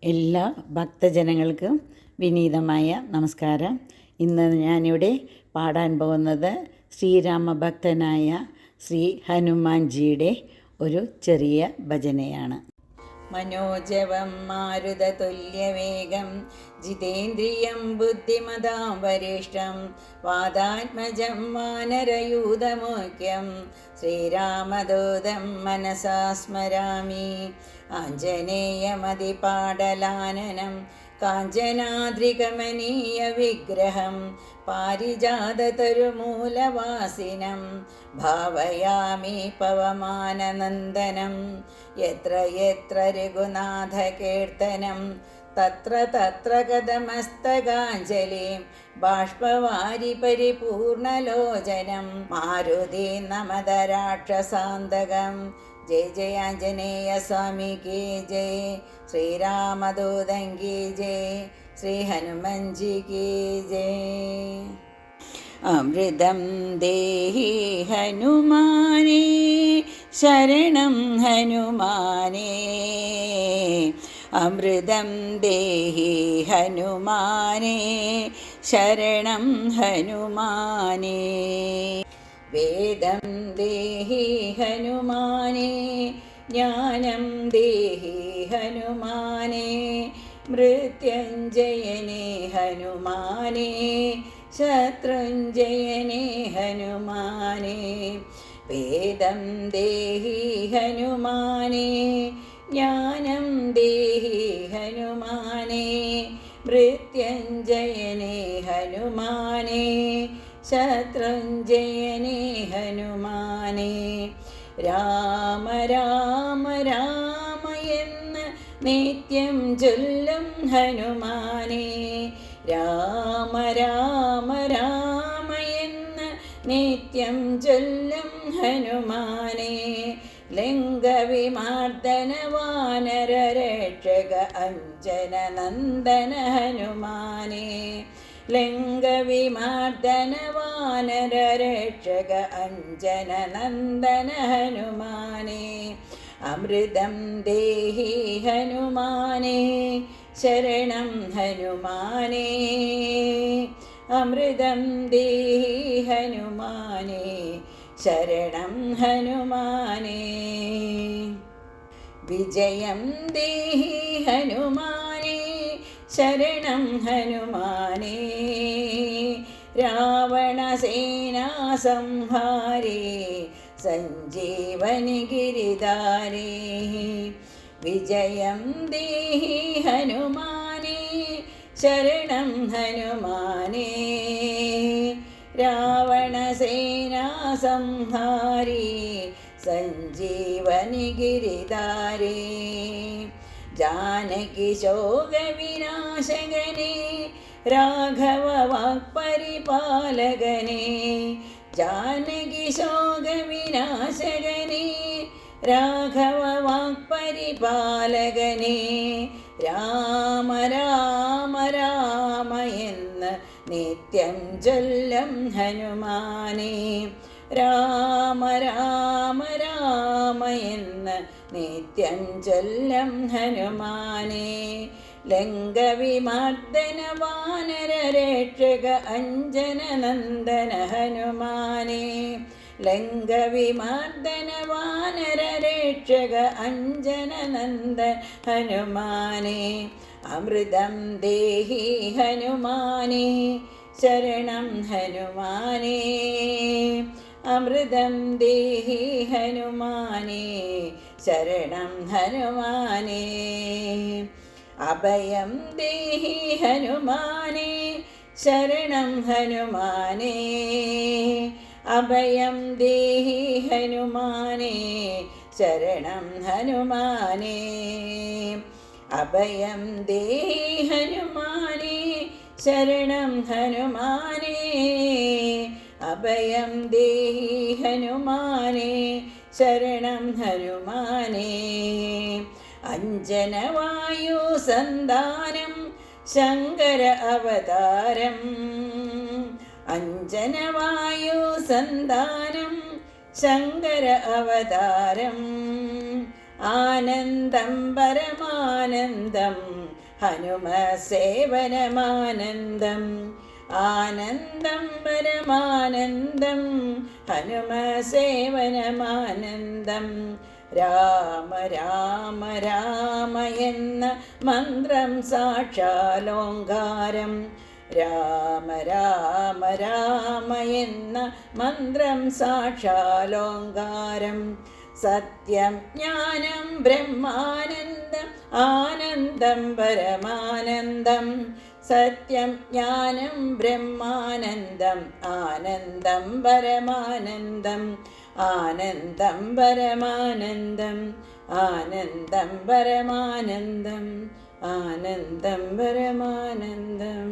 എല്ലാ ഭക്തജനങ്ങൾക്കും വിനീതമായ നമസ്കാരം. ഇന്ന് ഞാനിവിടെ പാടാൻ പോകുന്നത് ശ്രീരാമഭക്തനായ ശ്രീ ഹനുമാൻജിയുടെ ഒരു ചെറിയ ഭജനയാണ്. മനോജവം മാരുതതുല്യവേഗം ജിതേന്ദ്രിയം ബുദ്ധിമതാം വരിഷ്ഠം വാദാത്മജം വാനരയൂഥമുഖ്യം ശ്രീരാമദൂതം മനസാ സ്മരാമി. ആഞ്ജനേയമതിപാടലാനനം കാഞ്ചനാദ്രികമനീയ വിഗ്രഹം പാരിജാതതരുമൂലവാസിനം ഭാവയാമി പവമാനനന്ദനം. യത്ര യത്ര രഘുനാഥകീർത്തനം തത്ര തത്ര കഥമസ്തകാഞ്ജലിം ബാഷ്പവാരി പരിപൂർണലോചനം മാരുതി നമത രാക്ഷസാന്തകം. ജയ ജയ ആഞ്ജനേയ സ്വാമി കി ജയ, ശ്രീരാമദൂതൻ കി ജയ, ശ്രീ ഹനുമൻജി കി ജയ. അമൃതം ദേഹി ഹനുമാനേ ശരണം ഹനുമാനേ, അമൃതം ദേഹി ഹനുമാനേ ശരണം ഹനുമാനേ. വേദം ദേഹി ഹനുമാനേ ജ്ഞാനം ദേഹി ഹനുമാനേ, മൃത്യുഞ്ജയനേ ഹനുമാനേ ശത്രുഞ്ജയനേ ഹനുമാനേ. വേദം ദേഹി ഹനുമാനേ ജ്ഞാനം ദേഹി ഹനുമാനേ, മൃത്യുഞ്ജയനേ ഹനുമാനേ ശത്രുഞ്ജയനേ ഹനുമാനേ. രാമ രാമ രാമ എന്ന് നിത്യം ചൊല്ലും ഹനുമാനേ, രാമ രാമ രാമ എന്ന് നിത്യം ചൊല്ലും ഹനുമാനേ. ലങ്കവിമാർദ്ദന വാനര രക്ഷക അഞ്ജന നന്ദന ഹനുമാനേ, ലങ്കവിമാർദ്ദന വാനര രക്ഷക അഞ്ജന നന്ദന ഹനുമാനേ. അമൃതം ദേഹി ഹനുമാനേ ശരണം ഹനുമാനേ, അമൃതം ദേഹി ഹനുമാനേ ശരണം ഹനുമാനേ. വിജയം ദേഹി ഹനുമാനേ ശരണം ഹനുമാനേ, രാവണസേനാ സംഹാരേ സഞ്ജീവനി ഗിരിധാരേ. വിജയം ദേഹി ഹനുമാനേ ശരണം ഹനുമാനേ, രാവണസേനാ സംഹാരേ സഞ്ജീവനി ഗിരിധാരേ. ജാനകി ശോകവിനാശകനേ രാഘവ വാക്പരിപാലകനേ, ജാനകി ശോകവിനാശകനേ രാഘവ വാക്പരിപാലകനേ. രാമ രാമ രാമ എന്ന് നിത്യം ചൊല്ലും ഹനുമാനേ, രാമ രാമ രാമ എന്ന് നിത്യം ചൊല്ലും ഹനുമാനേ. ലങ്കവിമർദ്ദന വാനര രക്ഷക അഞ്ജന നന്ദന ഹനുമാനേ, ലങ്കവിമർദ്ദന വാനര രക്ഷക അഞ്ജന നന്ദന ഹനുമാനേ. അമൃതം ദേഹി ഹനുമാനേ ശരണം ഹനുമാനേ, അമൃതം ദേഹി ഹനുമാനേ ശരണം ഹനുമാനേ. അഭയം ദേഹി ഹനുമാനേ ശരണം ഹനുമാനേ, അഭയം ദേഹി ഹനുമാനേ ശരണം ഹനുമാനേ. അഭയം ദേഹി ഹനുമാനേ ശരണം ഹനുമാനേ, അഭയം ദേഹി ഹനുമാനേ ശരണം ഹനുമാനേ. അഞ്ജനവായു സന്താനം ശങ്കര അവതാരം, അഞ്ജനവായു സന്താനം ശങ്കര അവതാരം. ആനന്ദം പരമാനന്ദ പരമാനന്ദം ഹനുമസേവനമാനന്ദം ആനന്ദം പരമാനന്ദം ഹനുമസേവനമാനന്ദം രാമ രാമ രാമ എന്ന മന്ത്രം സാക്ഷാലോങ്കാരം രാമ രാമ രാമ എന്ന മന്ത്രം സാക്ഷാലോങ്കാരം സത്യം ജ്ഞാനം ബ്രഹ്മാനന്ദം ആനന്ദം പരമാനന്ദം സത്യം ജ്ഞാനം ബ്രഹ്മാനന്ദം ആനന്ദം പരമാനന്ദം ആനന്ദം പരമാനന്ദം ആനന്ദം പരമാനന്ദം ആനന്ദം പരമാനന്ദം